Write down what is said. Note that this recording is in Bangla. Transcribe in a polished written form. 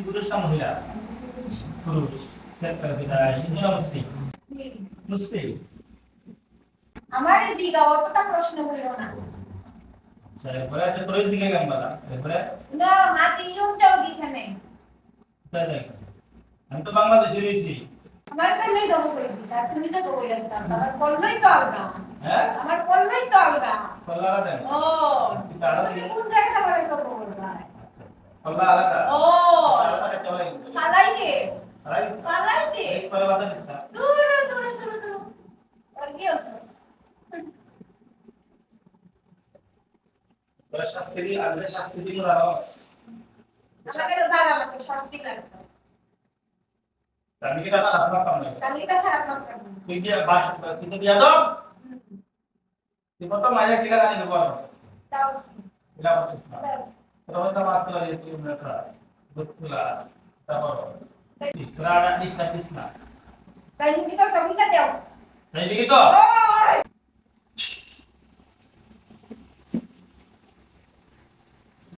পুরুষ না মহিলা? পুরুষ। সেক্টর বিদায় হিন্দু না মুসলিম? মুসলিম। আমারে জিগাও অতটা প্রশ্ন করিও না। আচ্ছা এরপরে আছে তোর জিজ্ঞাসা কেন বলা এরপরে না হাতি লোক যাও দিখানে। তাই দেখ আমি তো বাংলাদেশে রয়েছি। আমার তো নেই জমা করে দিছ আর তুমি তো কইরা দিতা আমার কলই তো আলগা। হ্যাঁ আমার কলই তো আলগা। কল্লা আলাদা ও তুমি কোন জায়গাটা বাড়াইছো বলবা? কল্লা আলাদা ও আলাদা চলে পালাই দে রাইট পালাই দে নেক্সট কল্লা আলাদা দিস্তা দূর দূর দূর দূর আর কি হতো? তোরা শাস্ত্রী আলাদা শাস্ত্রী রাস আমাকে তো দাঁড়া আমাকে শাস্তি লাগতো। আমি কি দাদা আপনার কাম নাই কালিটা খারাপ না করবো। তুই কি বাস তুই তো বিয়া দাও তুই কত মায়া কিলা জানি না বল তাও ইলা বলছিস না তোরা তো মাত্র এই তুই মেসা দুঃখলা তারপর তোরা নিষ্ঠা কৃষ্ণা তাই হিন্দি তো কবিতা দাও। তাই দেখি তো ও